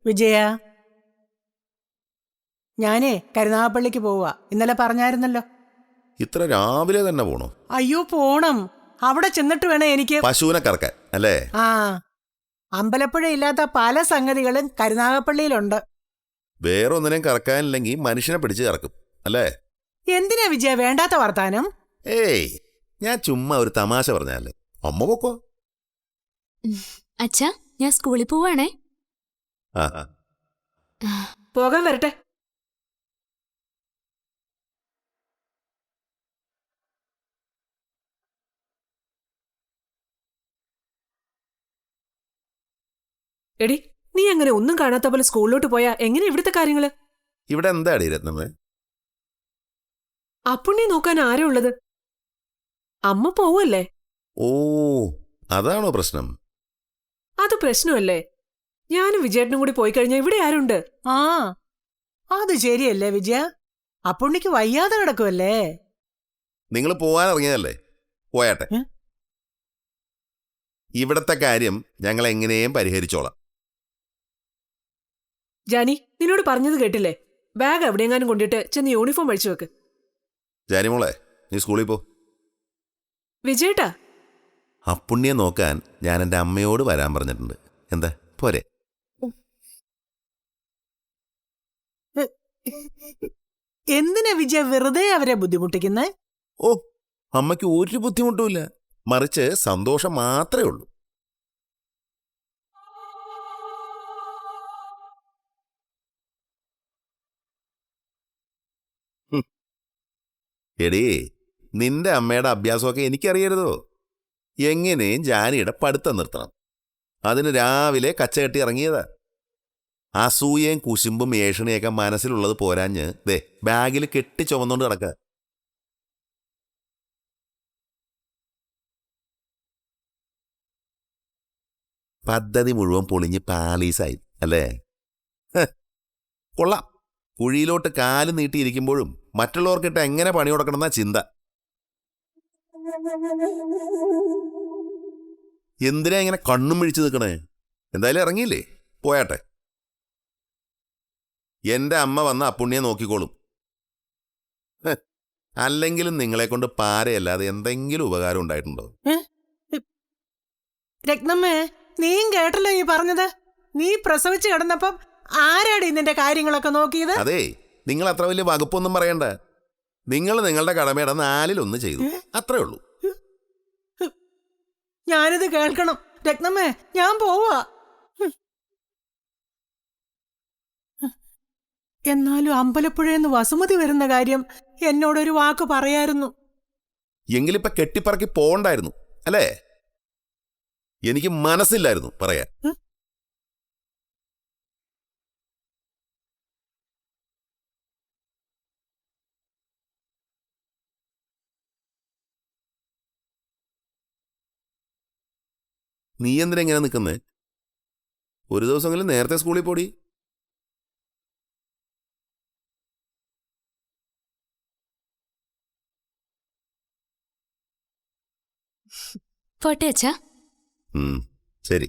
വിജയ, ഞാനേ കരുനാഗപ്പള്ളിക്ക് പോവാ. ഇന്നലെ പറഞ്ഞായിരുന്നല്ലോ. ഇത്ര രാവിലെ തന്നെ പോണോ? അയ്യോ പോണം. അവിടെ ചെന്നിട്ട് വേണം എനിക്ക് പശുവിനെ കറക്കാൻ അല്ലേ? ആ, അമ്പലപ്പുഴ ഇല്ലാത്ത പല സംഗതികളും കരുനാഗപ്പള്ളിയിലുണ്ട്. വേറൊന്നിനെയും കറക്കാനില്ലെങ്കിൽ മനുഷ്യനെ പിടിച്ച് കറക്കും അല്ലേ? എന്തിനാ വിജയ വേണ്ടാത്ത വർത്താനം? ഏയ്, ഞാൻ ചുമ്മാ ഒരു തമാശ പറഞ്ഞല്ലേ. അമ്മ പോക്കോ. അച്ഛാ, ഞാൻ സ്കൂളിൽ പോവാണേ. ആ, പോകാൻ വരട്ടെ. എടി, നീ അങ്ങനെ ഒന്നും കാണാത്ത പോലെ സ്കൂളിലോട്ട് പോയാ എങ്ങനെ ഇവിടുത്തെ കാര്യങ്ങള്? ഇവിടെ എന്താടി രത്നമ്മേ? അപ്പുണ്ണി നോക്കാൻ ആരാ ഉള്ളത്? അമ്മ പോവല്ലേ? ഓ, അതാണോ പ്രശ്നം? അത് പ്രശ്നമല്ലേ? ഞാനും വിജയേട്ടനും കൂടി പോയി കഴിഞ്ഞാൽ ഇവിടെ ആരുണ്ട്? ആ, അത് ശരിയല്ലേ വിജയ? അപ്പുണ്ണിക്ക് വയ്യാതെ കിടക്കുമല്ലേ? നിങ്ങൾ പോവാൻ ഇറങ്ങിയതല്ലേ, പോയാട്ടെ. ഏ? ഇവിടത്തെ കാര്യം ഞങ്ങൾ എങ്ങനെയും പരിഹരിച്ചോളാം. ജാനി, നിന്നോട് പറഞ്ഞത് കേട്ടില്ലേ? ബാഗ് എവിടെയെങ്ങാനും കൊണ്ടിട്ട് ചെന്ന് യൂണിഫോം അഴിച്ചു വെക്ക്. ജാനിമോളെ, നീ സ്കൂളിൽ പോ. വിജയേട്ടാ, അപ്പുണ്ണിയെ നോക്കാൻ ഞാൻ എൻ്റെ അമ്മയോട് വരാൻ പറഞ്ഞിട്ടുണ്ട്. എന്താ പോരെ? എന്തിനാ വിജയ വെറുതെ അവരെ ബുദ്ധിമുട്ടിക്കുന്നേ? ഓ, അമ്മയ്ക്ക് ഒരു ബുദ്ധിമുട്ടുമില്ല, മറിച്ച് സന്തോഷം മാത്രമേ ഉള്ളൂ. എടീ, നിന്റെ അമ്മയുടെ അഭ്യാസമൊക്കെ എനിക്കറിയരുതോ? എങ്ങനെയും ജാനിയുടെ പഠിത്തം നിർത്തണം. അതിന് രാവിലെ കച്ചകെട്ടി ഇറങ്ങിയതാ. അസൂയയും കുശുമ്പും ഏഷണിയൊക്കെ മനസ്സിലുള്ളത് പോരാഞ്ഞ് ദേ ബാഗിൽ കെട്ടി ചുമന്നുകൊണ്ട് കിടക്ക. പദ്ധതി മുഴുവൻ പൊളിഞ്ഞ് പാളീസായി അല്ലേ? കൊള്ളാം. കുഴിയിലോട്ട് കാല് നീട്ടിയിരിക്കുമ്പോഴും മറ്റുള്ളവർക്കിട്ട് എങ്ങനെ പണി കൊടുക്കണമെന്നാ ചിന്ത. എന്തിനാ ഇങ്ങനെ കണ്ണും മിഴിച്ചു നിൽക്കണേ? എന്തായാലും ഇറങ്ങിയില്ലേ, പോയാട്ടെ. എന്റെ അമ്മ വന്ന അപ്പുണ്ണിയെ നോക്കിക്കോളും. അല്ലെങ്കിലും നിങ്ങളെ കൊണ്ട് പാരയല്ലാതെ എന്തെങ്കിലും ഉപകാരം ഉണ്ടായിട്ടുണ്ടോ? രത്നമ്മേ, നീയും കേട്ടല്ലോ ഈ പറഞ്ഞത്. നീ പ്രസവിച്ച് കിടന്നപ്പം ആരാടി നിന്റെ കാര്യങ്ങളൊക്കെ നോക്കിയത്? അതെ, നിങ്ങൾ അത്ര വലിയ വകുപ്പൊന്നും പറയണ്ട. നിങ്ങൾ നിങ്ങളുടെ കടമയുടെ 4/1 ചെയ്തു, അത്രേ ഉള്ളൂ. ഞാനിത് കേൾക്കണം. രത്നമ്മേ, ഞാൻ പോവാ. എന്നാലും അമ്പലപ്പുഴയെന്ന് വസുമതി വരുന്ന കാര്യം എന്നോടൊരു വാക്ക് പറയായിരുന്നു. എങ്കിലിപ്പ കെട്ടിപ്പറക്കി പോണ്ടായിരുന്നു അല്ലേ? എനിക്ക് മനസ്സില്ലായിരുന്നു പറയാൻ. നീ എന്തിനാ ഇങ്ങനെ നിൽക്കുന്നേ? ഒരു ദിവസമെങ്കിലും നേരത്തെ സ്കൂളിൽ പോടി. പോട്ടെ അച്ഛാ. ശരി.